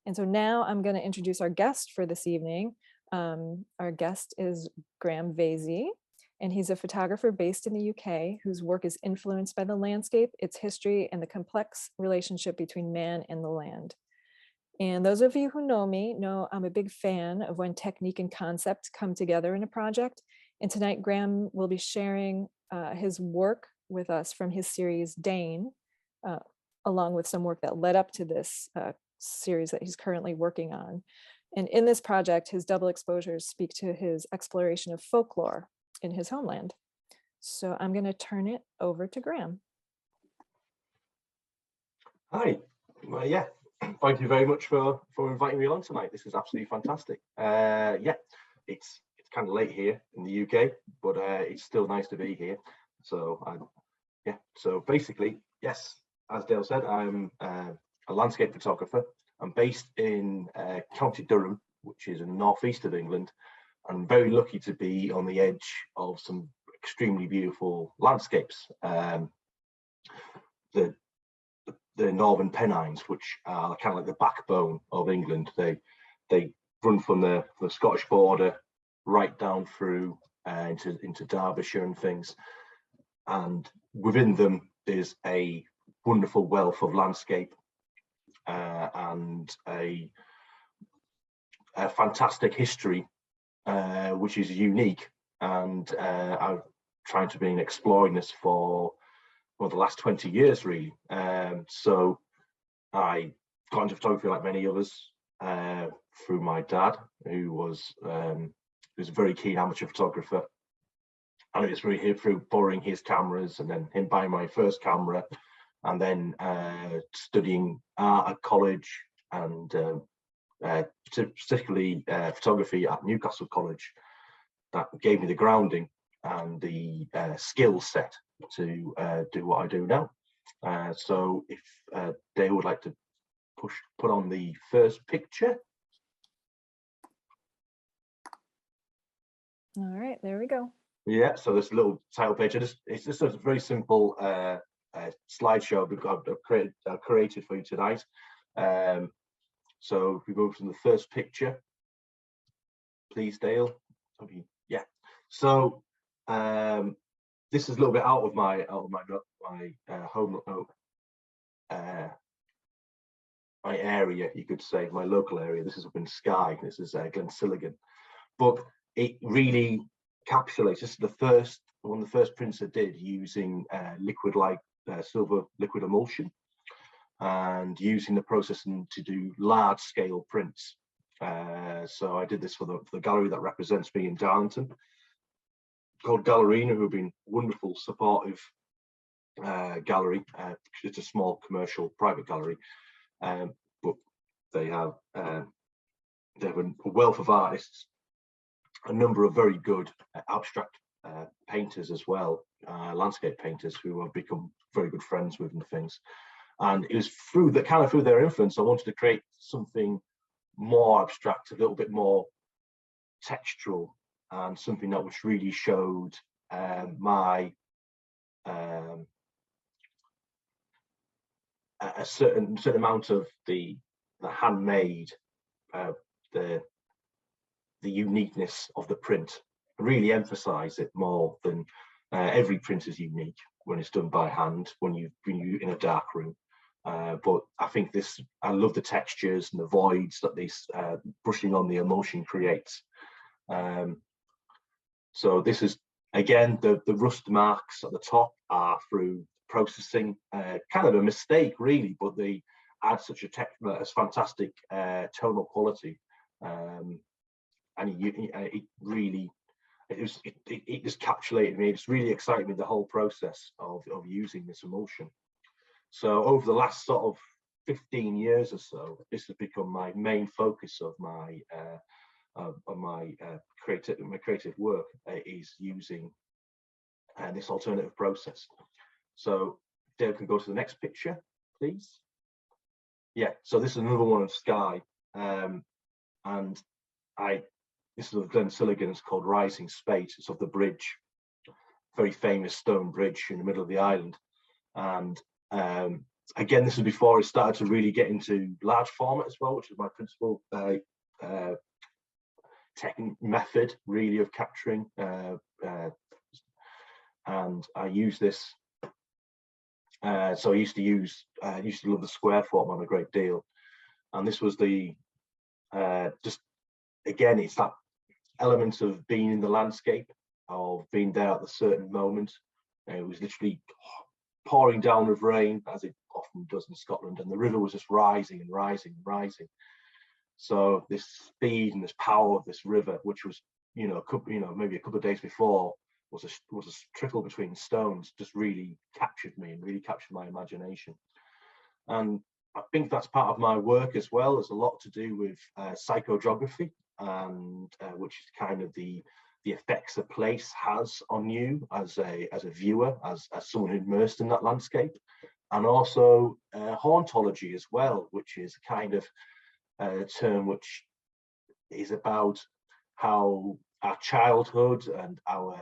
And so now I'm going to introduce our guest for this evening. Our guest is Graham Vasey, and he's a photographer based in the UK whose work is influenced by the landscape, its history, and the complex relationship between man and the land. And those of you who know me know I'm a big fan of when technique and concept come together in a project. And tonight, Graham will be sharing his work with us from his series Dane, uh, along with some work that led up to this series that he's currently working on. And in this project, his double exposures speak to his exploration of folklore in his homeland. So I'm going to turn it over to Graham. Hi. Well, yeah, thank you very much for inviting me along tonight. This is absolutely fantastic. Yeah, it's kind of late here in the UK, but it's still nice to be here. So yeah, so basically, yes, as Dale said, I'm a landscape photographer. I'm based in County Durham, which is in the northeast of England. I'm very lucky to be on the edge of some extremely beautiful landscapes. The Northern Pennines, which are kind of like the backbone of England. They run from the Scottish border right down through into Derbyshire and things. And within them is a wonderful wealth of landscape and a fantastic history, which is unique. And I'm trying to be exploring this for the last 20 years, really. So I got into photography like many others through my dad, who was a very keen amateur photographer. And it was through borrowing his cameras and then him buying my first camera and then studying art at college and particularly photography at Newcastle College. That gave me the grounding and the skill set to do what I do now. So if Dave would like to put on the first picture. All right, there we go. Yeah, so this little title page, it's just a very simple slideshow I've created for you tonight. So if we go from the first picture, please, Dale. Yeah. So this is a little bit out of my home, my area, you could say, my local area. This is up in Skye. This is Glensilligan, but it really encapsulates. This is one of the first prints I did using liquid like silver liquid emulsion and using the processing to do large scale prints. So I did this for the gallery that represents me in Darlington, called Gallerina, who have been wonderful, supportive gallery. It's a small commercial private gallery, but they have a wealth of artists, a number of very good abstract painters as well, landscape painters who I've become very good friends with and things. And it was through their influence I wanted to create something more abstract, a little bit more textural, and something that which really showed my a certain amount of the handmade, the uniqueness of the print. Really emphasize it more than every print is unique when it's done by hand, when you're in a dark room. But I think I love the textures and the voids that this brushing on the emulsion creates. So this is, again, the rust marks at the top are through processing, kind of a mistake really, but they add such a fantastic tonal quality. And it really, it just capsulated me. It's really excited me, the whole process of using this emulsion. So over the last sort of 15 years or so, this has become my main focus of my creative work, is using this alternative process. So Dale can go to the next picture, please. Yeah, so this is another one of Skye, and this is of Glensilligan. It's called Rising Spate. It's of the bridge, very famous stone bridge in the middle of the island, and again, this was before I started to really get into large format as well, which is my principal method really of capturing, and I use this. So I used to love the square format a great deal, and this was the just again, it's that element of being in the landscape, of being there at a certain moment. It was literally pouring down with rain, as it often does in Scotland, and the river was just rising and rising and rising. So this speed and this power of this river, which was, maybe a couple of days before, was a trickle between stones, just really captured me and really captured my imagination. And I think that's part of my work as well. There's a lot to do with psychogeography, and which is kind of the effects a place has on you as a viewer, as someone immersed in that landscape, and also hauntology as well, which is kind of a term which is about how our childhood and our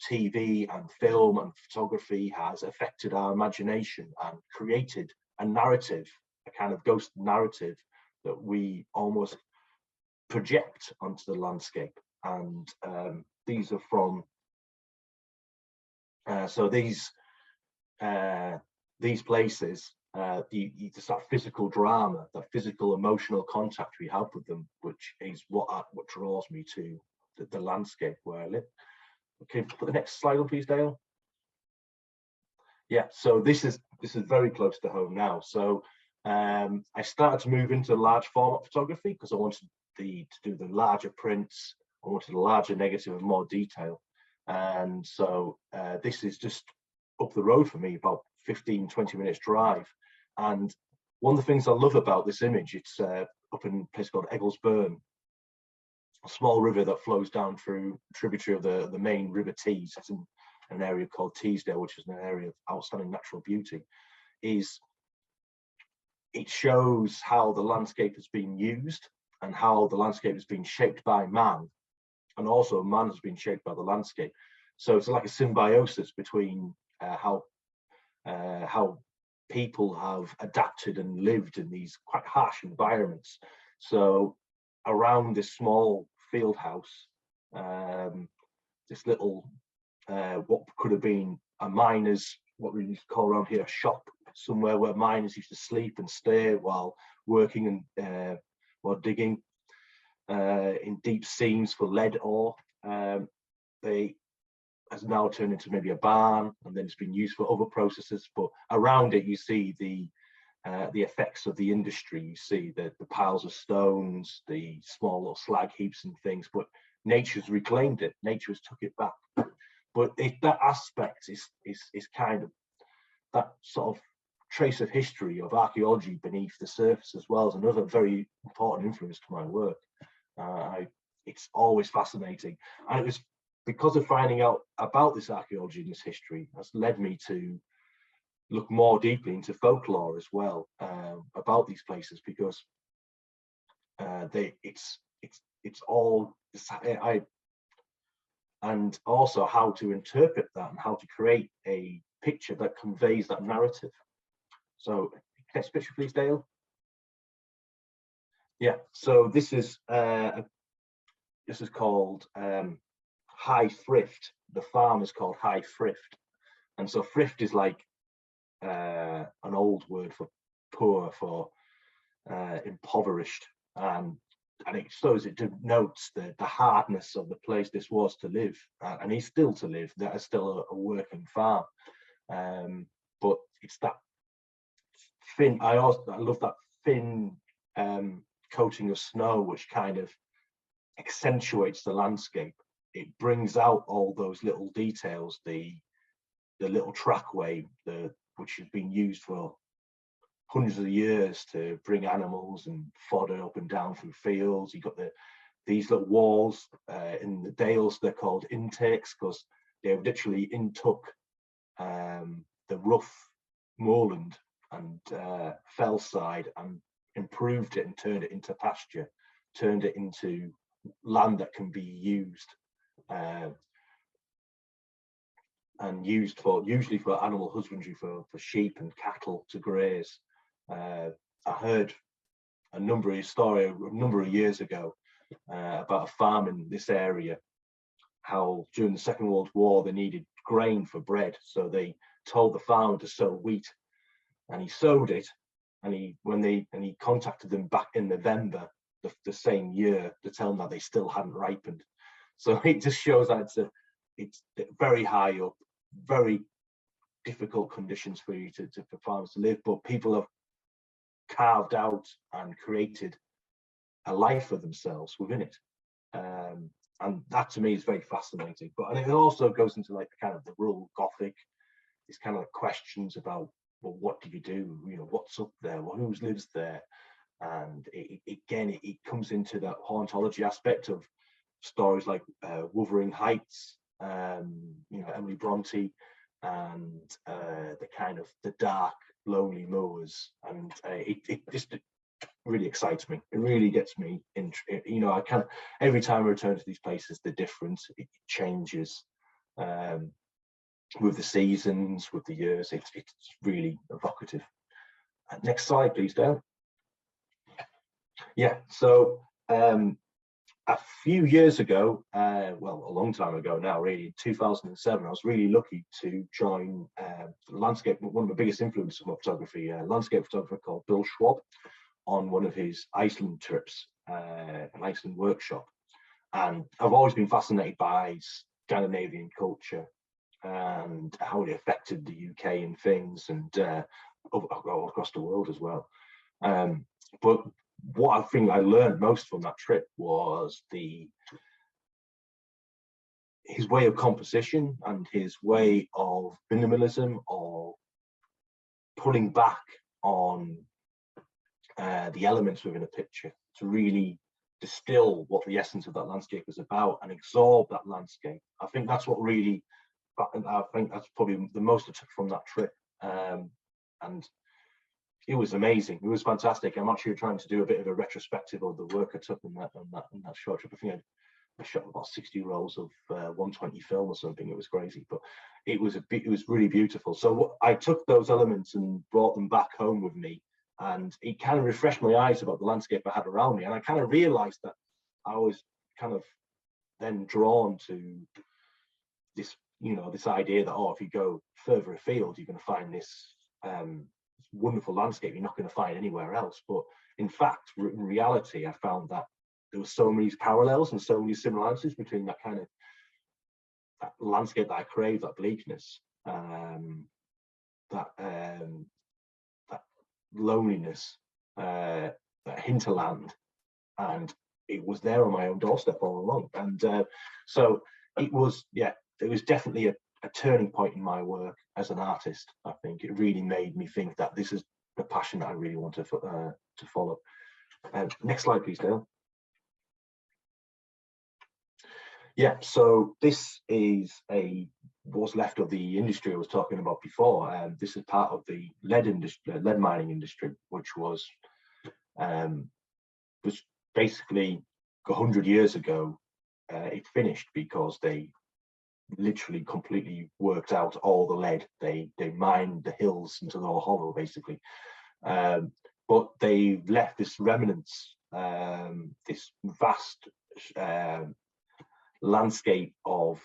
TV and film and photography has affected our imagination and created a narrative, a kind of ghost narrative that we almost project onto the landscape. And these are from so these places, just that physical drama, that physical emotional contact we have with them, which is what draws me to the landscape where I live. Okay, put the next slide on, please, Dale. Yeah, so this is very close to home now. So I started to move into large format photography because I wanted to do the larger prints. I wanted a larger negative of more detail. And so this is just up the road for me, about 15-20 minutes drive. And one of the things I love about this image, it's up in a place called Egglesburn, a small river that flows down through a tributary of the main River Tees. It's in an area called Teesdale, which is an area of outstanding natural beauty. It shows how the landscape has been used and how the landscape has been shaped by man, and also man has been shaped by the landscape. So it's like a symbiosis between how people have adapted and lived in these quite harsh environments. So around this small field house, this little what could have been a miner's, what we used to call around here, a shop, somewhere where miners used to sleep and stay while working and while digging in deep seams for lead ore. They has now turned into maybe a barn, and then it's been used for other processes. But around it, you see the effects of the industry. You see the piles of stones, the small little slag heaps and things. But nature's reclaimed it. Nature has took it back. But that aspect is kind of that sort of trace of history of archaeology beneath the surface, as well as another very important influence to my work. It's always fascinating, and it was because of finding out about this archaeology and this history has led me to look more deeply into folklore as well, about these places, because and also how to interpret that and how to create a picture that conveys that narrative. So next picture, please, Dale. Yeah, so this is called High Thrift. The farm is called High Thrift, and so thrift is like an old word for poor, for impoverished, and it denotes the hardness of the place this was to live, and is still to live. That is still a working farm, but it's that thin. I love that thin coating of snow, which kind of accentuates the landscape. It brings out all those little details, the little trackway, which has been used for hundreds of years to bring animals and fodder up and down through fields. You've got these little walls in the dales. They're called intakes because they've literally intook the rough moorland and fell side and improved it and turned it into pasture, turned it into land that can be used and used for usually for animal husbandry, for sheep and cattle to graze. I heard a number of years ago about a farm in this area, how during the Second World War they needed grain for bread, so they told the farmer to sow wheat, and he sowed it, and he contacted them back in November the same year to tell them that they still hadn't ripened. So it just shows that it's very high up, very difficult conditions for farmers to live, but people have carved out and created a life for themselves within it. And that to me is very fascinating. And it also goes into like kind of the rural Gothic, it's kind of like questions about, well, what do you do? You know, what's up there? Well, who lives there? And it comes into that hauntology aspect of stories like Wuthering Heights, you know, Emily Bronte, and the kind of the dark, lonely moors, and it just really excites me. It really gets me in. You know, I kind of every time I return to these places, they're different. It changes with the seasons, with the years. It's really evocative. Next slide, please, Dale. Yeah, so a few years ago, well, a long time ago now, really, in 2007, I was really lucky to join landscape, one of the biggest influences of photography, a landscape photographer called Bill Schwab, on one of his Iceland trips, an Iceland workshop. And I've always been fascinated by Scandinavian culture and how it affected the UK and things, and all across the world as well. But what I think I learned most from that trip was his way of composition and his way of minimalism, or pulling back on the elements within a picture to really distill what the essence of that landscape is about and absorb that landscape. I think that's what really, I think that's probably the most I took from that trip. And it was amazing. It was fantastic. I'm actually trying to do a bit of a retrospective of the work I took in that short trip. I think I shot about 60 rolls of 120 film or something. It was crazy, but it was really beautiful. So I took those elements and brought them back home with me, and it kind of refreshed my eyes about the landscape I had around me. And I kind of realized that I was kind of then drawn to this, you know, this idea that, oh, if you go further afield, you're going to find this wonderful landscape you're not going to find anywhere else. But in fact, in reality, I found that there were so many parallels and so many similarities between that kind of that landscape that I crave, that bleakness, that loneliness, that hinterland, and it was there on my own doorstep all along. And so it was definitely a turning point in my work as an artist. I think it really made me think that this is the passion that I really want to follow. Next slide, please, Dale. Yeah, so this is what's left of the industry I was talking about before. This is part of the lead mining industry, which was basically 100 years ago. It finished because they literally completely worked out all the lead. They mined the hills until they were hollow, basically. But they left this remnants, this vast landscape of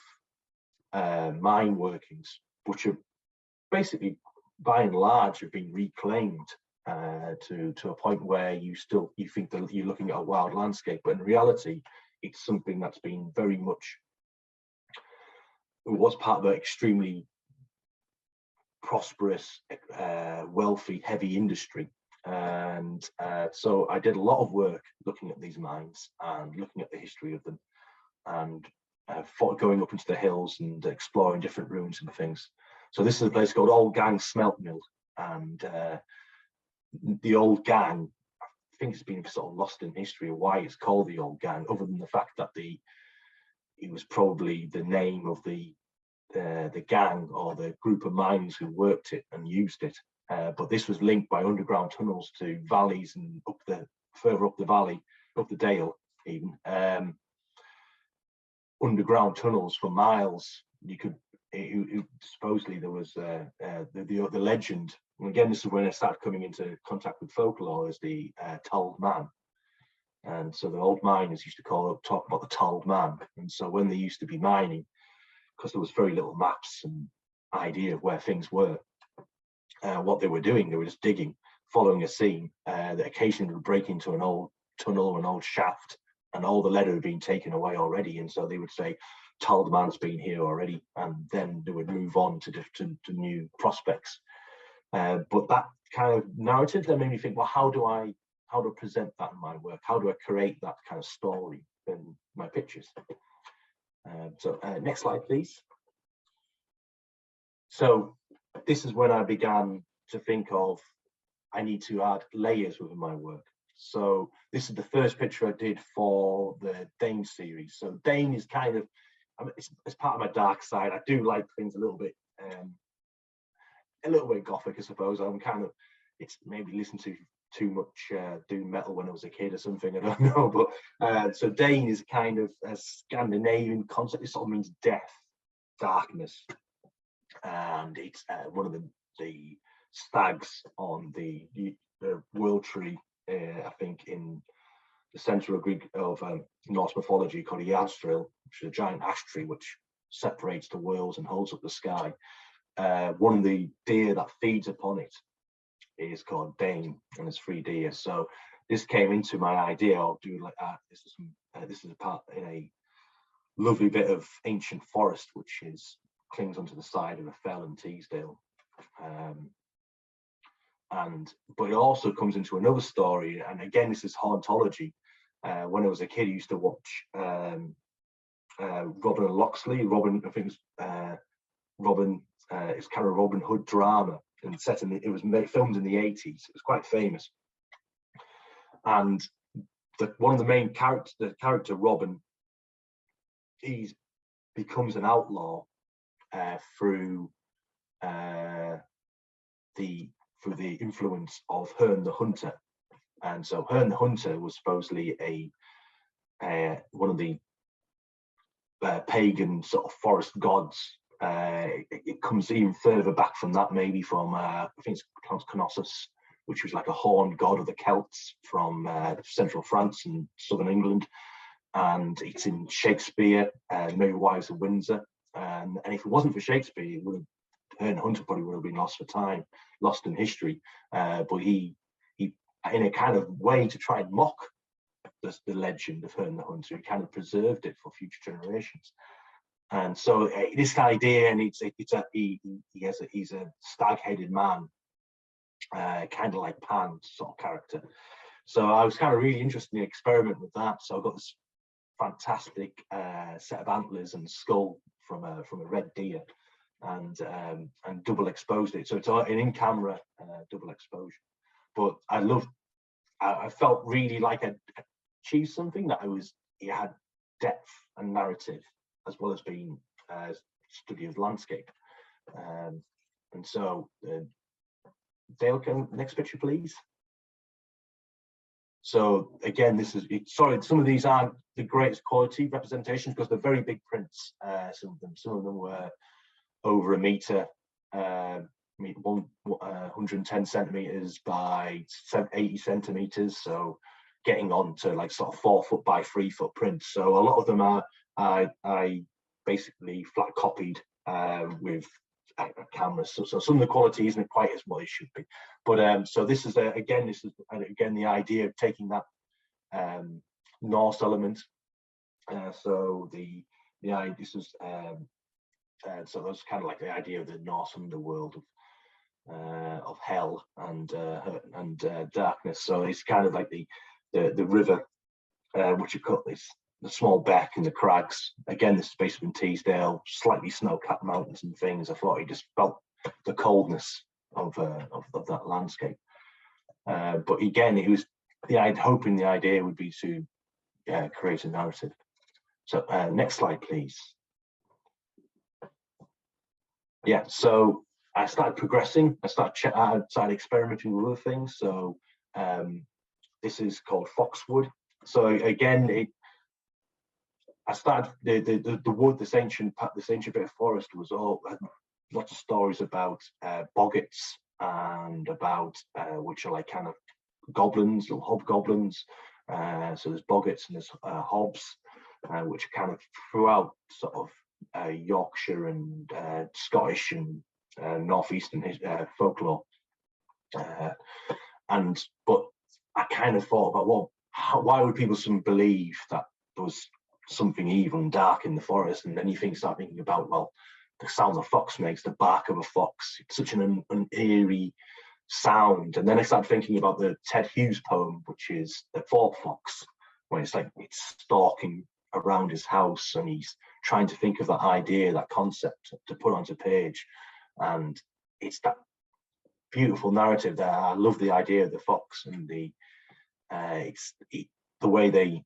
mine workings, which are basically, by and large, have been reclaimed to a point where you think that you're looking at a wild landscape, but in reality, it's something that's been very much, it was part of an extremely prosperous, wealthy, heavy industry. And so I did a lot of work looking at these mines and looking at the history of them, and going up into the hills and exploring different ruins and things. So this is a place called Old Gang Smelt Mill, and the Old Gang, I think it's been sort of lost in history of why it's called the Old Gang, other than the fact that it was probably the name of the gang or the group of miners who worked it and used it. But this was linked by underground tunnels to valleys and further up the valley, up the dale even. Underground tunnels for miles. You could supposedly there was the legend. And again, this is when I started coming into contact with folklore, as the told man. And so the old miners used to talk about the told man. And so when they used to be mining, because there was very little maps and idea of where things were, what they were doing, they were just digging, following a seam that occasionally would break into an old tunnel or an old shaft, and all the lead had been taken away already. And so they would say, told man's been here already, and then they would move on to new prospects. But that kind of narrative then made me think, well, how do I present that in my work? How do I create that kind of story in my pictures? Next slide, please. So this is when I began to think of, I need to add layers within my work. So this is the first picture I did for the Dane series. So Dane is kind of, it's part of my dark side. I do like things a little bit gothic, I suppose. I'm kind of, it's maybe listened to too much doom metal when I was a kid or something, I don't know. But so Dane is kind of a Scandinavian concept. It sort of means death, darkness, and it's one of the stags on the world tree, I think in the centre of Greek of Norse mythology, called Yggdrasil, which is a giant ash tree which separates the worlds and holds up the sky. One of the deer that feeds upon it is called Dane, and it's 3 deer. So this came into my idea of doing like that. This is a part in a lovely bit of ancient forest which clings onto the side of a fell in Teesdale. But it also comes into another story, and again this is hauntology. When I was a kid, I used to watch Robin and Locksley. Robin, I think Robin, it's kind of a Robin Hood drama, and it was filmed in the 80s. It was quite famous, and one of the main characters, the character Robin, he becomes an outlaw through the influence of Herne the Hunter. And so Herne the Hunter was supposedly one of the pagan sort of forest gods. It comes even further back from that, maybe from I think it's pronounced Knossos, which was like a horned god of the Celts from central France and southern England. And it's in Shakespeare, Merry Wives of Windsor. And if it wasn't for Shakespeare, Herne the Hunter probably would have been lost for time, lost in history. But he, in a kind of way to try and mock the legend of Herne the Hunter, he kind of preserved it for future generations. And so this idea, and he's a stag-headed man, kind of like Pan sort of character. So I was kind of really interested in the experiment with that. So I got this fantastic set of antlers and skull from a red deer, and double exposed it. So it's an in-camera double exposure. But I felt really like I achieved something, that it had depth and narrative, as well as being a study of landscape. And so Dale, next picture, please. So again, some of these aren't the greatest quality representations because they're very big prints. Some of them were over a meter, 110 centimeters by 80 centimeters. So getting on to like sort of 4 foot by 3 foot prints. So a lot of them I basically flat copied with cameras. So some of the quality isn't quite as what it should be. But so this is again the idea of taking that Norse element. So this is so that's kind of like the idea of the Norse underworld of hell and darkness. So it's kind of like the river, which you cut this, the small beck and the crags. Again, this is based in Teesdale, slightly snow-capped mountains and things. I thought he just felt the coldness of that landscape. But again, it was hoping the idea would be to create a narrative. So next slide, please. Yeah, so I started progressing. I started experimenting with other things. So this is called Foxwood. So again, I started the wood, this ancient bit of forest was all had lots of stories about boggets and about which are like kind of goblins, little hobgoblins. So there's boggets and there's hobs, which are kind of throughout sort of Yorkshire and Scottish and northeastern folklore. But I kind of thought about, well, why would people believe that there was something evil and dark in the forest? And then you start thinking about, well, the sound a fox makes, the bark of a fox, it's such an eerie sound. And then I started thinking about the Ted Hughes poem, which is The Fort Fox, when it's like it's stalking around his house and he's trying to think of that idea, that concept to put onto page. And it's that beautiful narrative there. I love the idea of the fox and the way they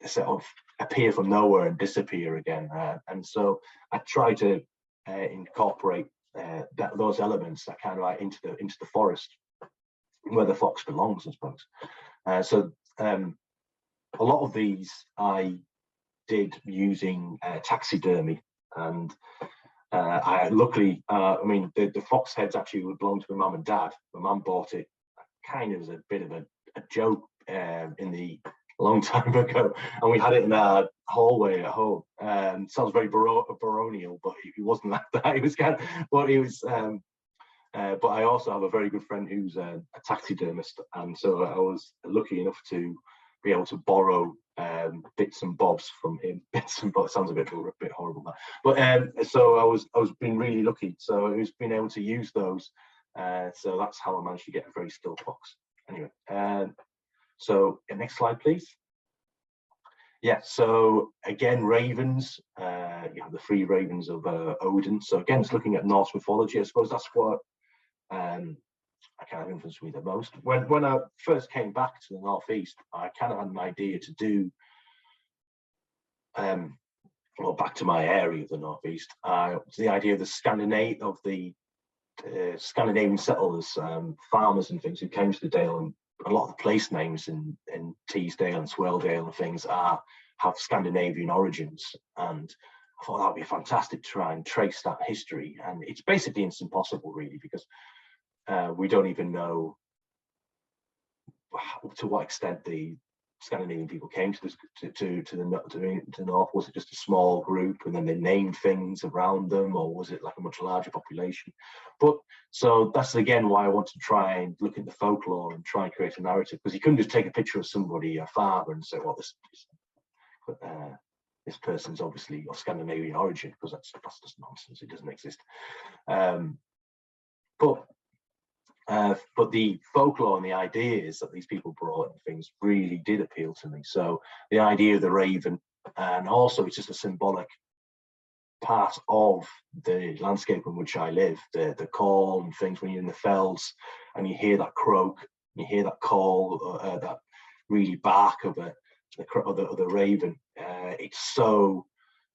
sort of appear from nowhere and disappear again. And so I try to incorporate those elements that kind of like into the forest where the fox belongs, I suppose. So a lot of these I did using taxidermy, and I luckily, I mean, the fox heads actually would belong to my mum and dad. My mum bought it kind of as a bit of a joke in the long time ago, and we had it in our hallway at home. Sounds very baronial, but it wasn't like that. It was kind of, but it was. But I also have a very good friend who's a taxidermist, and so I was lucky enough to be able to borrow bits and bobs from him. Bits and bobs sounds a bit horrible, that. But so I was being really lucky. So I was being able to use those. So that's how I managed to get a very still fox. Anyway, so next slide, please. Yeah, so again, ravens. You have the three ravens of Odin. So again, it's looking at Norse mythology. I suppose that's what I kind of influenced me the most. When I first came back to the Northeast, I kind of had an idea to do, well, back to my area of the Northeast. The idea of the Scandinavian settlers, farmers and things who came to the Dale, and a lot of the place names in Teesdale and Swaledale and things have Scandinavian origins. And I thought that would be fantastic to try and trace that history. And it's basically impossible, really, because we don't even know to what extent the Scandinavian people came to the north. Was it just a small group and then they named things around them, or was it like a much larger population? But so that's again why I wanted to try and look at the folklore and try and create a narrative, because you couldn't just take a picture of somebody, a father, and say, well, this person's obviously of Scandinavian origin, because that's just nonsense. It doesn't exist. But the folklore and the ideas that these people brought and things really did appeal to me. So the idea of the raven, and also it's just a symbolic part of the landscape in which I live, the call and things when you're in the fells and you hear that croak, you hear that call, that really bark of the raven. It's so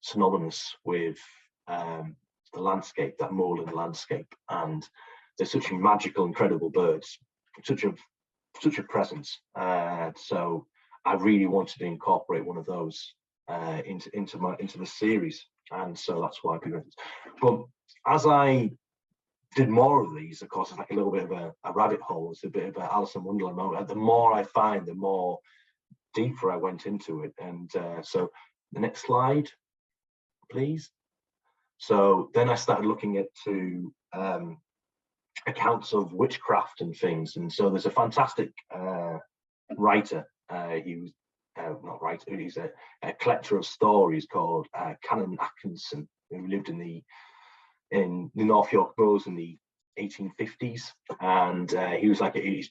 synonymous with the landscape, that moorland landscape, and they're such magical, incredible birds, such a presence. So I really wanted to incorporate one of those into the series, and so that's why I did it. But as I did more of these, of course, it's like a little bit of a rabbit hole. It's a bit of an Alice in Wonderland moment. The more I find, the more deeper I went into it. And so the next slide, please. So then I started looking into accounts of witchcraft and things, and so there's a fantastic writer, he's a collector of stories called Canon Atkinson, who lived in the North York Moors in the 1850s, and he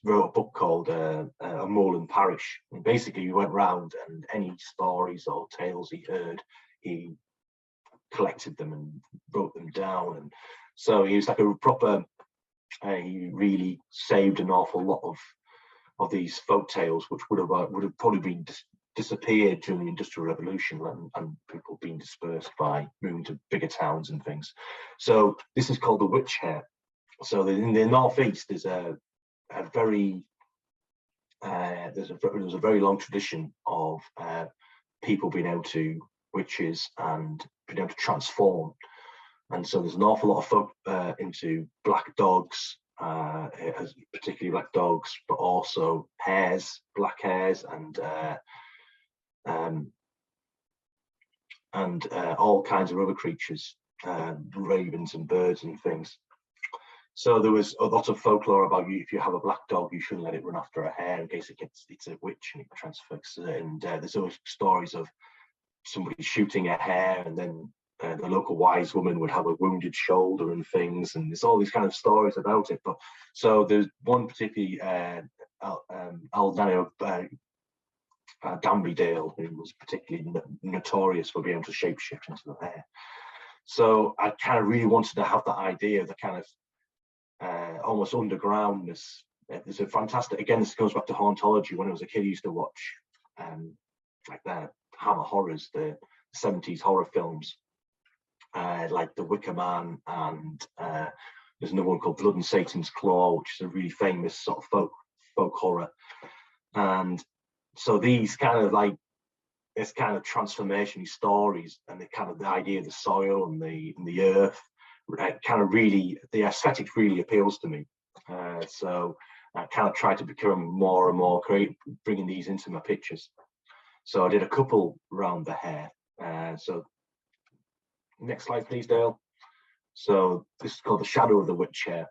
wrote a book called A Moorland Parish, and basically he went round and any stories or tales he heard, he collected them and wrote them down. And so he was like a proper he really saved an awful lot of these folk tales, which would have probably been disappeared during the Industrial Revolution, and people being dispersed by moving to bigger towns and things. So this is called the witch hare. So in the Northeast, there's a very long tradition of people being able to, witches, and being able to transform. And so there's an awful lot of folk into black dogs, particularly black dogs, but also hares, black hares, and all kinds of other creatures, ravens and birds and things. So there was a lot of folklore about, you, if you have a black dog, you shouldn't let it run after a hare in case it's a witch and it transfixes it. And there's always stories of somebody shooting a hare, and then the local wise woman would have a wounded shoulder and things, and there's all these kind of stories about it. But so there's one particularly Aldano Dale, who was particularly notorious for being able to shapeshift into the hare. So I kind of really wanted to have that idea of the kind of almost undergroundness. There's a fantastic, again, this goes back to hauntology. When I was a kid, I used to watch like the Hammer horrors, the 70s horror films, like The Wicker Man, and there's another one called Blood and Satan's Claw, which is a really famous sort of folk horror. And so these kind of like, this kind of transformation stories, and the kind of the idea of the soil and the earth, kind of really, the aesthetic really appeals to me. So I kind of try to become more and more creative, bringing these into my pictures. So I did a couple around the hare. So next slide, please, Dale. So this is called The Shadow of the Witch Hare.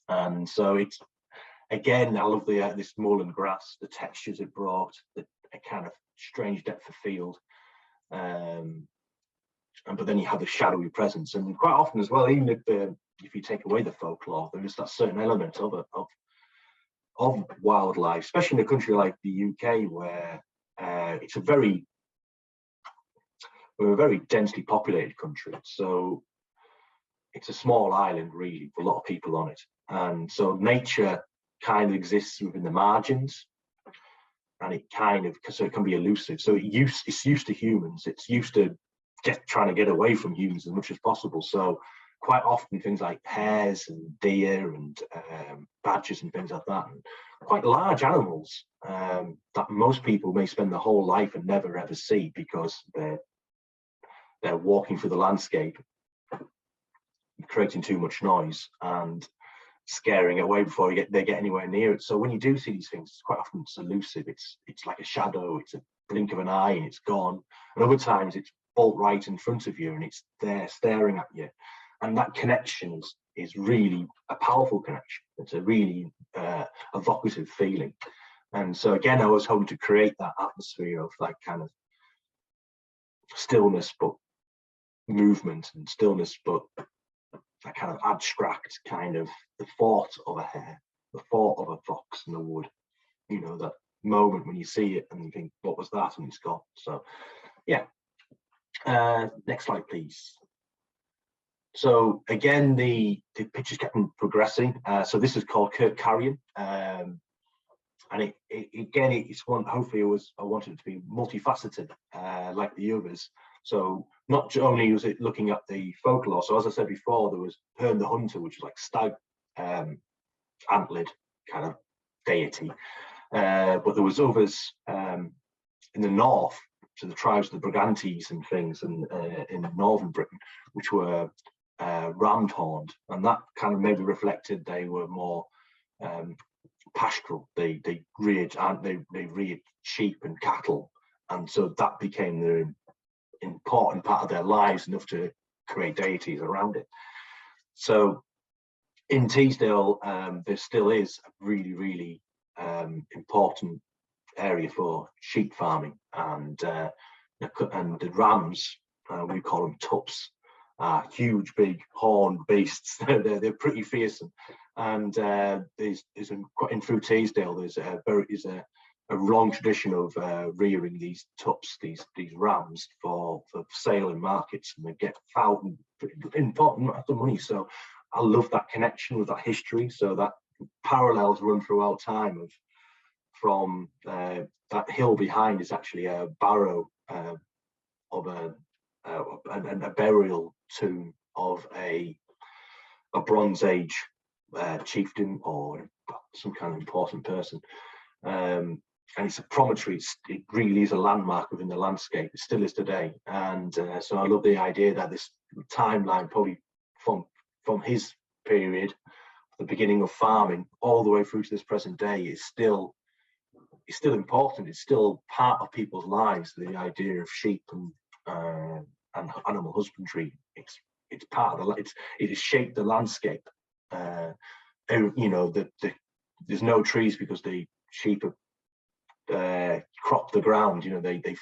And so it's, again, I love the this mullein grass, the textures it brought, the kind of strange depth of field. But then you have the shadowy presence, and quite often as well, even if you take away the folklore, there is that certain element of wildlife, especially in a country like the UK, where we're a very densely populated country. So it's a small island, really, with a lot of people on it, and so nature kind of exists within the margins, and it kind of, so it can be elusive. So it's used to humans. It's used to trying to get away from humans as much as possible. So quite often things like hares and deer and badgers and things like that, and quite large animals that most people may spend their whole life and never ever see, because they're walking through the landscape, creating too much noise and scaring it away before they get anywhere near it. So when you do see these things, quite often it's elusive. It's like a shadow. It's a blink of an eye and it's gone. And other times it's bolt right in front of you and it's there staring at you. And that connection is really a powerful connection. It's a really evocative feeling. And so again, I was hoping to create that atmosphere of like kind of stillness, but movement, and stillness, but that kind of abstract kind of the thought of a hare, the thought of a fox in the wood, you know, that moment when you see it and you think, what was that? And it's gone. So yeah. Next slide, please. So again, the pictures kept progressing. So this is called Kirk Carrion. And it's one, hopefully I wanted it to be multifaceted, like the others. So not only was it looking at the folklore, so as I said before, there was Herne the Hunter, which is like stag antlered kind of deity. But there was others in the north, to the tribes of the Brigantes and things, and in northern Britain, which were rammed horned, and that kind of maybe reflected they were more pastoral. They reared sheep and cattle, and so that became the important part of their lives, enough to create deities around it. So in Teesdale, there still is a really, really important area for sheep farming, and the rams, we call them tups, huge, big horned beasts. they're pretty fearsome, and there's in through Teesdale there's a long tradition of rearing these tups, these rams for sale in markets, and they get important amount of money. So I love that connection with that history. So that parallels run throughout time from that hill behind is actually a barrow of a burial tomb of a Bronze Age chieftain or some kind of important person. and it's a promontory. It really is a landmark within the landscape. It still is today. And so I love the idea that this timeline, probably from his period, the beginning of farming, all the way through to this present day, is still important. It's still part of people's lives. The idea of sheep and animal husbandry. It's part of it has shaped the landscape. There's no trees because the sheep have crop the ground. They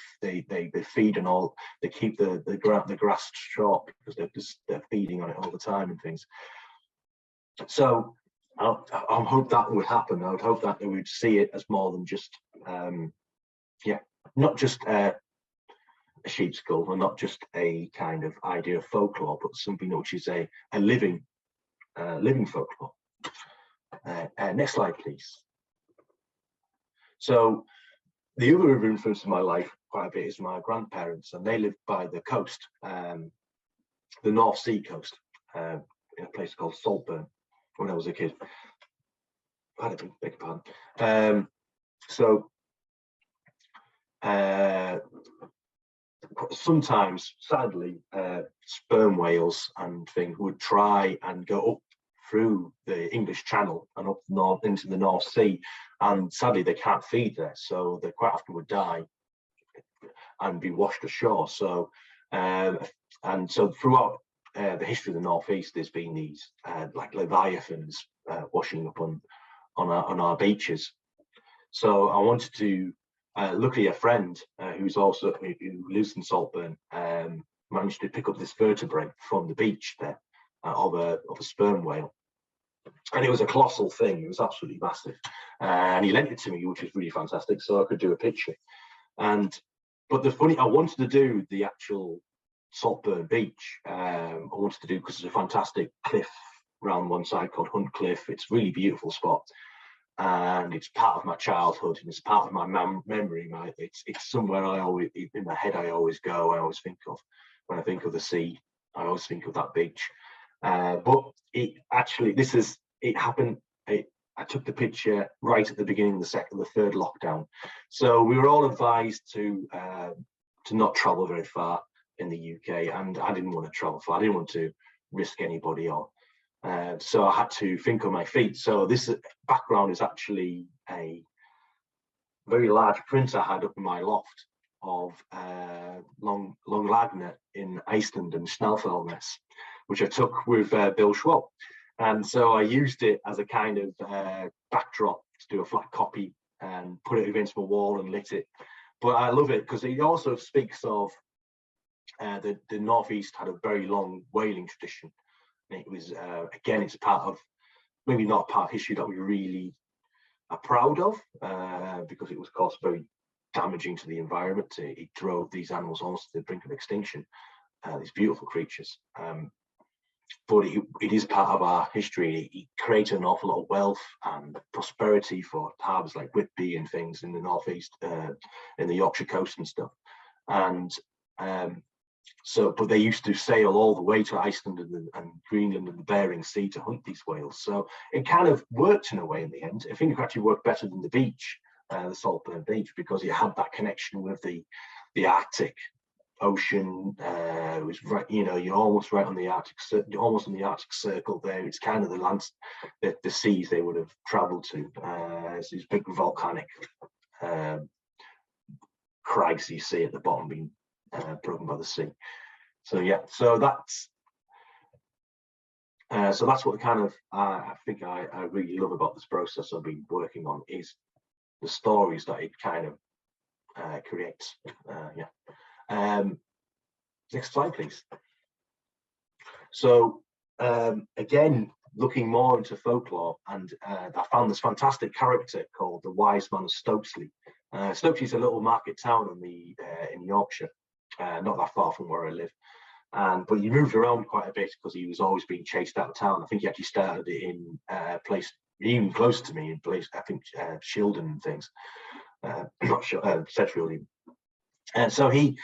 feed and all. They keep the grass short because they're feeding on it all the time and things. So I hope that would happen. I would hope that they would see it as more than just not just a sheep skull, or not just a kind of idea of folklore, but something which is a living folklore. Next slide, please. So the other influence in my life quite a bit is my grandparents, and they lived by the coast, the North Sea coast, in a place called Saltburn when I was a kid. Pardon, beg your pardon. Sometimes, sadly, sperm whales and things would try and go up through the English Channel and up north into the North Sea, and sadly they can't feed there, so they quite often would die and be washed ashore. So and so throughout the history of the Northeast, there's been these like leviathans washing up on our beaches. So I wanted to luckily a friend who lives in Saltburn managed to pick up this vertebrae from the beach there of a sperm whale. And it was a colossal thing. It was absolutely massive. And he lent it to me, which was really fantastic, so I could do a picture. But I wanted to do the actual Saltburn beach. I wanted to do because there's a fantastic cliff around one side called Hunt Cliff. It's a really beautiful spot. And it's part of my childhood, and it's part of my memory. It's somewhere in my head I always go. I always think of, when I think of the sea, I always think of that beach. But it happened. I took the picture right at the beginning of the third lockdown. So we were all advised to not travel very far in the UK, and I didn't want to travel far. I didn't want to risk anybody on. So I had to think on my feet. So this background is actually a very large print I had up in my loft of Longlagne in Iceland and Snæfellsnes, which I took with Bill Schwab. And so I used it as a kind of backdrop to do a flat copy and put it against my wall and lit it. But I love it because it also speaks of the Northeast had a very long whaling tradition. And it was, again, it's part of, maybe not part of history that we really are proud of, because it was, of course, very damaging to the environment. It drove these animals almost to the brink of extinction, these beautiful creatures. But it is part of our history. It created an awful lot of wealth and prosperity for harbours like Whitby and things in the Northeast, in the Yorkshire coast and stuff. And but they used to sail all the way to Iceland and Greenland and the Bering Sea to hunt these whales. So it kind of worked in a way in the end. I think it actually worked better than the beach, the Saltburn beach, because you had that connection with the Arctic Ocean. It was right, you're almost right on the Arctic, almost on the Arctic Circle there. It's kind of the lands, the seas they would have travelled to. It's these big volcanic crags you see at the bottom being broken by the sea. So yeah, so that's what kind of I think I really love about this process I've been working on, is the stories that it kind of creates. Next slide, please. So again, looking more into folklore, and I found this fantastic character called the Wise Man of Stokesley. Stokesley is a little market town in Yorkshire, not that far from where I live. But he moved around quite a bit because he was always being chased out of town. I think he actually started it in a place even closer to me, in place, I think, Shildon and things. Not sure, Sedgefield even. And so he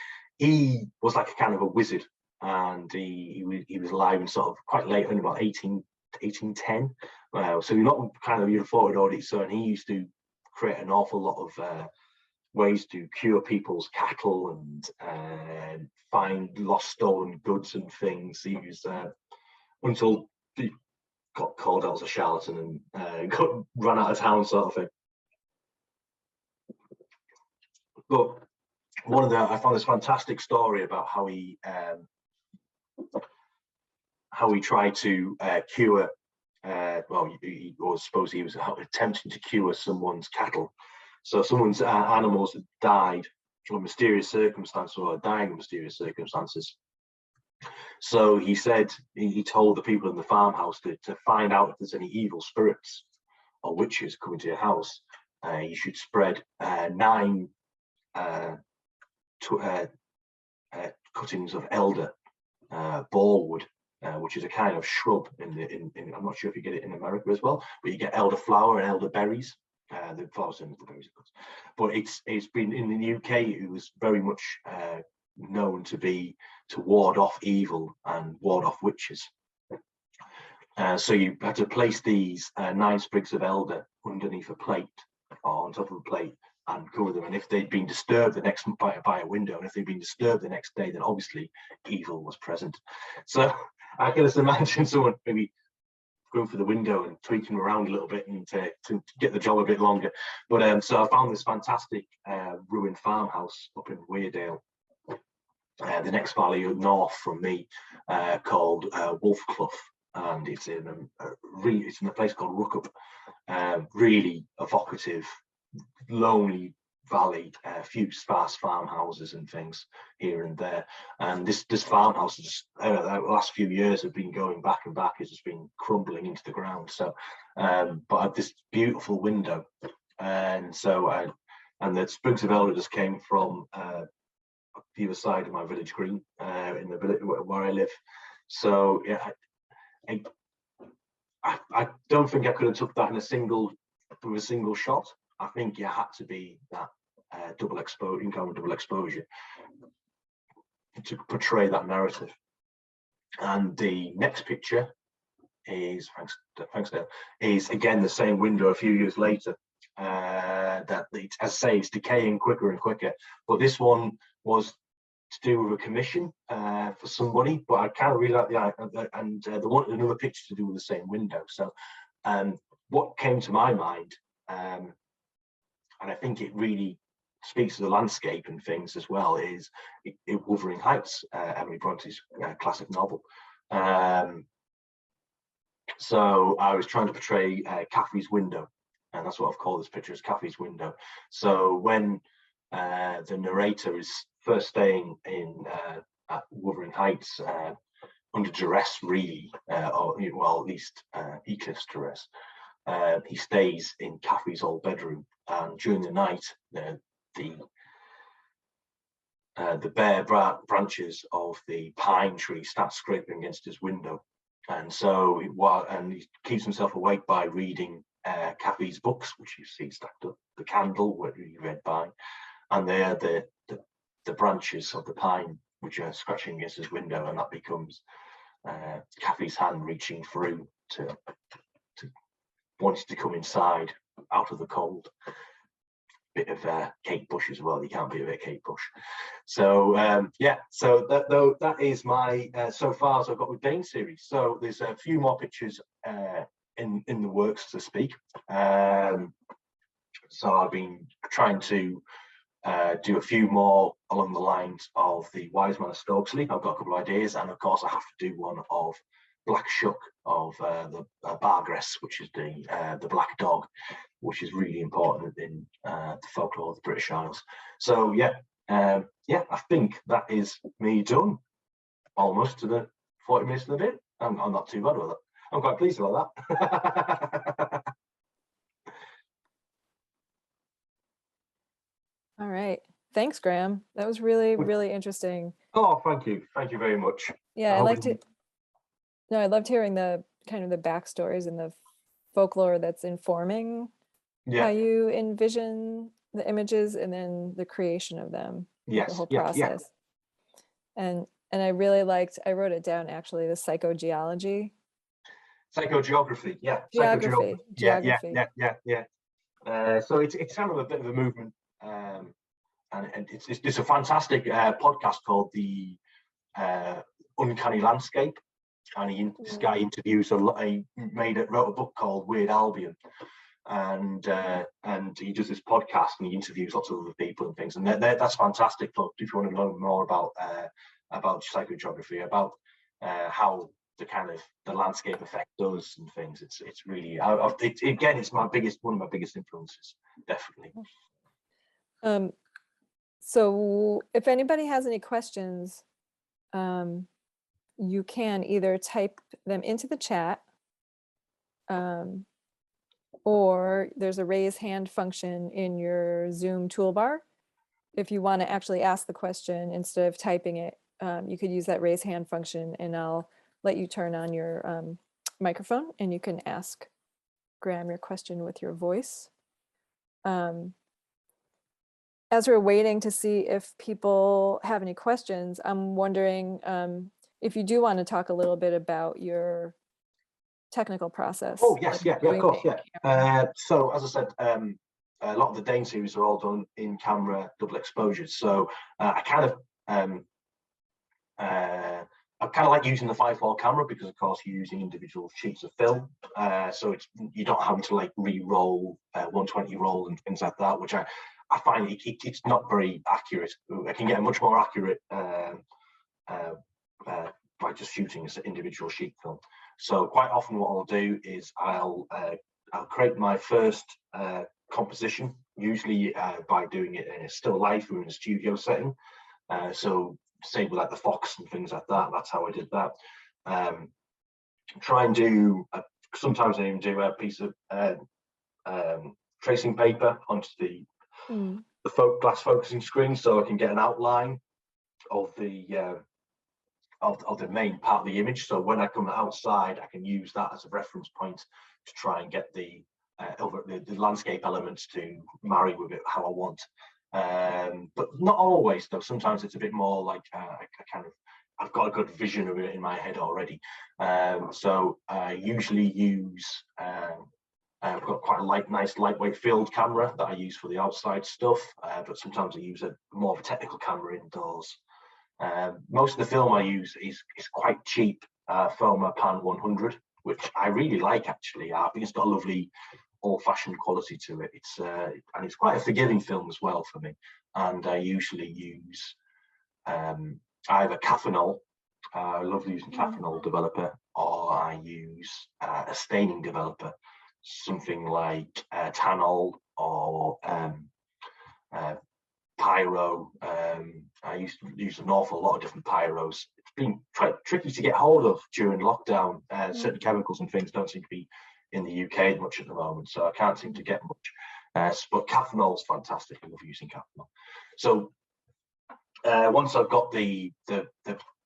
was like a kind of a wizard, and he was alive in sort of quite late, only about 1810. So you're not kind of, you'd have thought it already. So, and he used to create an awful lot of ways to cure people's cattle and find lost stolen goods and things. He was until he got called out as a charlatan and ran out of town, sort of thing. But I found this fantastic story about how he tried to cure. I suppose he was attempting to cure someone's cattle. So someone's animals had died from mysterious circumstances, or dying in mysterious circumstances. So he said, he told the people in the farmhouse to find out if there's any evil spirits or witches coming to your house. You should spread 9 cuttings of elder ballwood, which is a kind of shrub in I'm not sure if you get it in America as well, but you get elderflower and elderberries. The flowers and the berries, of course. But it's been in the UK. It was very much known to ward off evil and ward off witches. So you had to place these 9 sprigs of elder underneath a plate or on top of a plate and cover them. And if they'd been disturbed by a window, and if they'd been disturbed the next day, then obviously evil was present. So I can just imagine someone maybe going for the window and tweaking around a little bit and to get the job a bit longer. But so I found this fantastic ruined farmhouse up in Weardale, the next valley north from me, called Wolfclough, and it's in a place called Rookup. Really evocative, lonely valley, a few sparse farmhouses and things here and there. And this farmhouse is the last few years have been going back and back. It's just been crumbling into the ground. So but I had this beautiful window, and so and the sprigs of elder just came from the other side of my village green, in the village where I live. So yeah, I don't think I could have took that with a single shot. I think you had to be that double exposure to portray that narrative. And the next picture is, thanks Dale, is again the same window a few years later. That as I say, it's decaying quicker and quicker. But this one was to do with a commission for somebody, but I can't read out and they wanted another picture to do with the same window. So what came to my mind, and I think it really speaks to the landscape and things as well, is Wuthering Heights, Emily Bronte's classic novel. So I was trying to portray Caffrey's window, and that's what I've called this picture, is Caffrey's window. So when the narrator is first staying at Wuthering Heights, under duress really, or well, at least Heathcliff's duress, he stays in Caffrey's old bedroom, and during the night the bare branches of the pine tree start scraping against his window, and so he keeps himself awake by reading Caffrey's books, which you see stacked up, the candle where he read by, and they are the branches of the pine which are scratching against his window, and that becomes Caffrey's hand reaching through to wanting to come inside out of the cold. Bit of Kate Bush as well. You can't be a bit Kate Bush. So yeah, so that is my so far as I've got with Dane series. So there's a few more pictures in the works, to speak. So I've been trying to do a few more along the lines of the Wise Man of Stokesley. I've got a couple of ideas, and of course I have to do one of Black Shuck, of the Bargress, which is the black dog, which is really important in the folklore of the British Isles. So yeah, I think that is me done, almost to the 40 minutes and a bit. I'm not too bad with it. I'm quite pleased about that. All right. Thanks, Graham. That was really, really interesting. Oh, thank you. Thank you very much. Yeah, I loved hearing the kind of the backstories and the folklore that's informing how you envision the images and then the creation of them. Yes. The whole process. And I really liked, I wrote it down actually, the psychogeology. Psychogeography, yeah. Geography. Yeah. So it's kind of a bit of a movement, and it's a fantastic podcast called the Uncanny Landscape, and this guy interviews he wrote a book called Weird Albion, and he does this podcast and he interviews lots of other people and things, and that's fantastic. Look, if you want to learn more about psychogeography, about how the landscape affects us and things, it's really it's one of my biggest influences, definitely. So if anybody has any questions, you can either type them into the chat, or there's a raise hand function in your Zoom toolbar. If you want to actually ask the question instead of typing it, you could use that raise hand function, and I'll let you turn on your microphone and you can ask Graham your question with your voice. As we're waiting to see if people have any questions, I'm wondering if you do want to talk a little bit about your technical process. Oh, yes, yeah, of course, yeah. So, as I said, a lot of the Dane series are all done in camera double exposures. So I kind of like using the 5.4 camera because, of course, you're using individual sheets of film. So you're not having to like re-roll 120 roll and things like that, which I find it's not very accurate. I can get a much more accurate by just shooting an individual sheet film. So quite often what I'll do is I'll create my first composition, usually by doing it in a still life or in a studio setting. So say with like the Fox and things like that, that's how I did that. Try and do, sometimes I even do a piece of tracing paper onto the glass focusing screen, so I can get an outline of the main part of the image. So when I come outside, I can use that as a reference point to try and get the landscape elements to marry with it how I want. But not always, though. Sometimes it's a bit more like I've got a good vision of it in my head already. So I usually use I've got quite a nice lightweight field camera that I use for the outside stuff, but sometimes I use more of a technical camera indoors. Most of the film I use is quite cheap, Film Pan 100, which I really like, actually. I think it's got a lovely old-fashioned quality to it. And it's quite a forgiving film as well for me. And I usually use either Cathanol, I love using Cathanol developer, or I use a staining developer, something like Tanol or Pyro. I used to use an awful lot of different pyros. It's been quite tricky to get hold of during lockdown. Certain chemicals and things don't seem to be in the UK much at the moment, so I can't seem to get much. But Cathanol is fantastic. I love using Cathanol. So once I've got the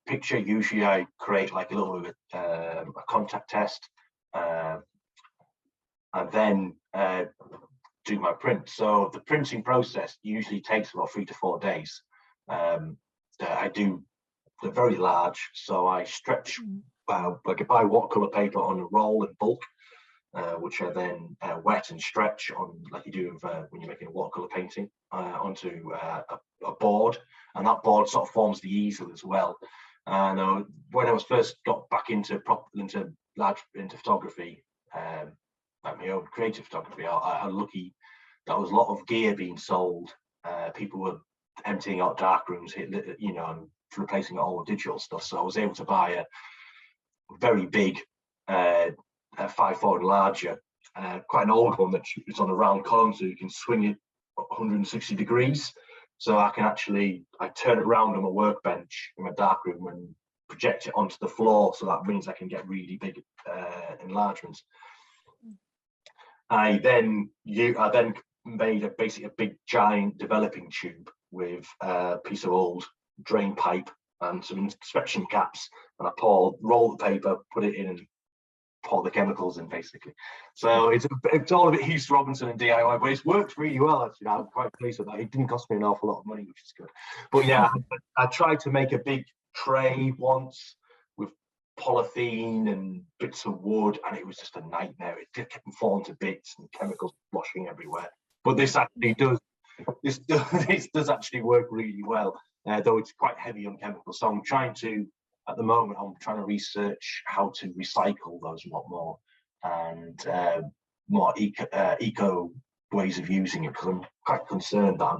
picture, usually I create like a little bit of a contact test, and then do my print. So the printing process usually takes about 3 to 4 days. They're very large, so I stretch. I could buy watercolor paper on a roll in bulk, which I then wet and stretch on, like you do when you're making a watercolor painting, onto a board, and that board sort of forms the easel as well. And when I was first got back into photography, like my own creative photography, I was lucky. That was a lot of gear being sold. People were emptying out dark rooms, and replacing it all with digital stuff. So I was able to buy a very big 5.4 and larger, quite an old one that's on a round column, so you can swing it 160 degrees. So I turn it around on my workbench in my dark room and project it onto the floor. So that means I can get really big enlargements. I then made basically a big giant developing tube with a piece of old drain pipe and some inspection caps, and I roll the paper, put it in, and pour the chemicals in, basically. So it's all a bit Hughes Robinson and DIY, but it's worked really well, actually. I'm quite pleased with that. It didn't cost me an awful lot of money, which is good. But yeah, I tried to make a big tray once with polythene and bits of wood, and it was just a nightmare. It kept falling to bits and chemicals washing everywhere. But this actually does this does actually work really well, though it's quite heavy on chemicals. So I'm trying to, at the moment, I'm trying to research how to recycle those a lot more, and more eco ways of using it, because I'm quite concerned that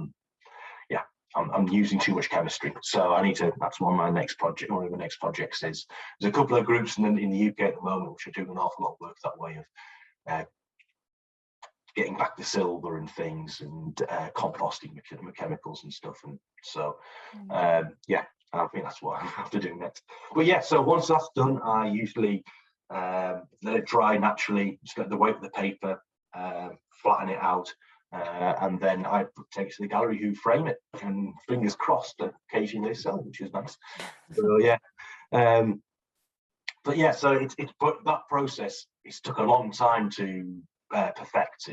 I'm using too much chemistry. So I need to, that's one of my next project, one of the next projects is, there's a couple of groups in the UK at the moment which are doing an awful lot of work that way of getting back to silver and things, and composting the chemicals and stuff. And so, yeah, I think that's what I have to do next. But yeah, so once that's done, I usually let it dry naturally, just let the weight of the paper, flatten it out, and then I take it to the gallery who frame it, and fingers crossed that occasionally they sell, which is nice. So yeah, but yeah, so it's but that process, it's took a long time to perfect.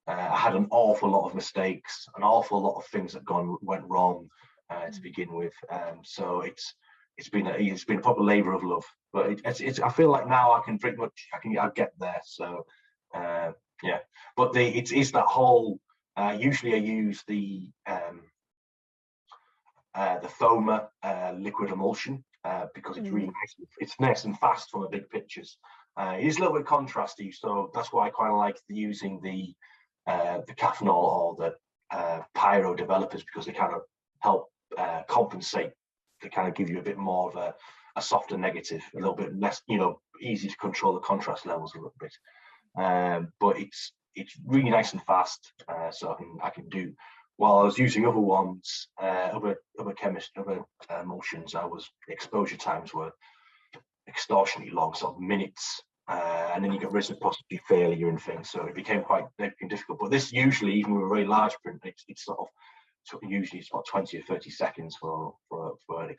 I had an awful lot of mistakes, an awful lot of things that went wrong to begin with. So it's been a proper labour of love. But it's I feel like now I can pretty much I get there. So yeah, but it's that whole. Usually I use the Thoma liquid emulsion because it's really nice. It's nice and fast from the big pictures. It is a little bit contrasty, so that's why I quite like using the Cathanol or the Pyro developers, because they kind of help compensate. They kind of give you a bit more of a softer negative, a little bit less, easy to control the contrast levels a little bit. But it's really nice and fast, so I can do. While I was using other ones, other emulsions, exposure times were extortionately long, sort of minutes, and then you get reciprocity failure and things, so it became difficult. But this usually, even with a very large print, it's sort of usually it's about 20 or 30 seconds for the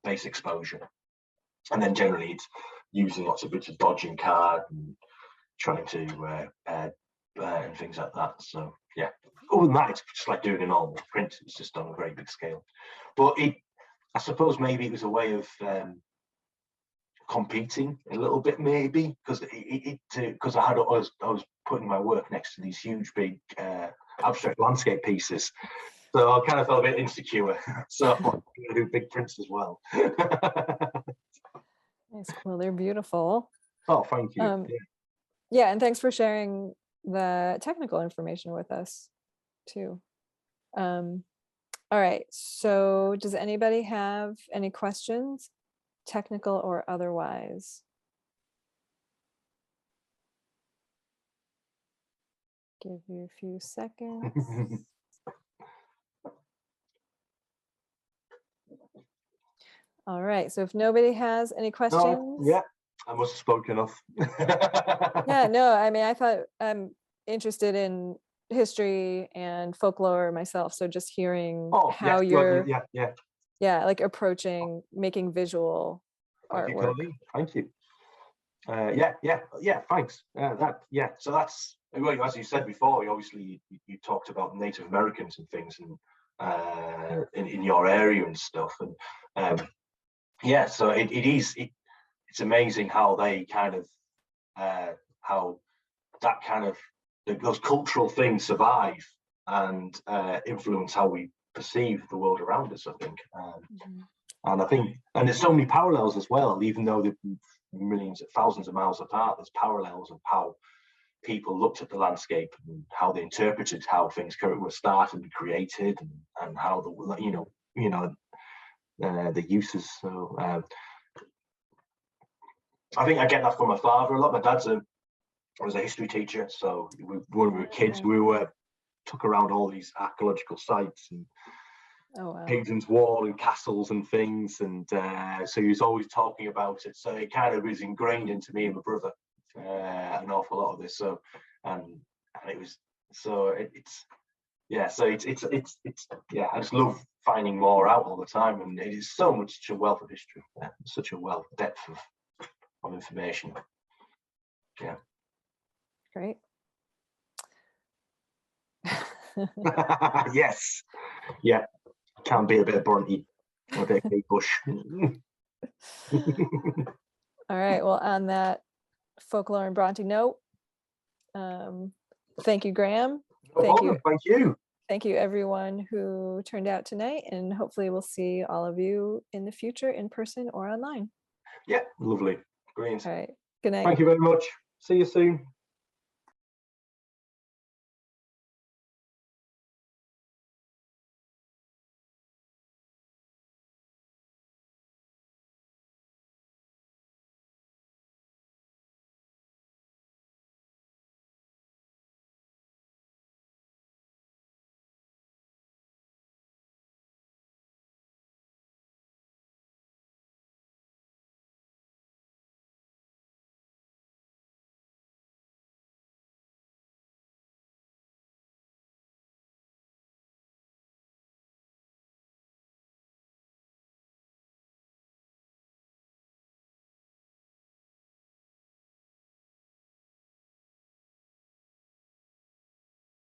base exposure, and then generally it's using lots of bits of dodging card and trying to and things like that. So yeah, other than that, it's just like doing a normal print. It's just on a very big scale. But I suppose maybe it was a way of competing a little bit, maybe, because I was putting my work next to these huge, big abstract landscape pieces. So I kind of felt a bit insecure. So I'm going to do big prints as well. Nice. Well, they're beautiful. Oh, thank you. Yeah, and thanks for sharing the technical information with us too. All right, so does anybody have any questions, technical or otherwise? Give you a few seconds. All right, so if nobody has any questions. Yeah, I must have spoken enough. Yeah, no, I mean, I thought I'm interested in history and folklore myself, so just hearing how you're like approaching making visual artwork. Thank you. Thanks. So that's, well, as you said before, obviously you talked about Native Americans and things, and in your area and stuff, and so it's amazing how they kind of how that kind of those cultural things survive and influence how we perceive the world around us, I think. And I think, and there's so many parallels as well, even though they're thousands of miles apart, there's parallels of how people looked at the landscape and how they interpreted how things were started and created, and how the uses. So I think I get that from my father a lot. My dad's was a history teacher, so when we were kids, we took around all these archaeological sites and Hadrian's Wall and castles and things, and so he was always talking about it. So it kind of was ingrained into me and my brother, an awful lot of this. So and it was it's I just love finding more out all the time, and it is such a wealth of history, such a wealth depth of information. Yeah. Great. Yes. Yeah. Can be a bit bronty. or their Kate Bush. All right. Well, on that folklore and Bronte note, thank you, Graham. No problem. Thank you. Thank you, everyone who turned out tonight, and hopefully we'll see all of you in the future in person or online. Yeah, lovely. Great. All right. Good night. Thank you very much. See you soon.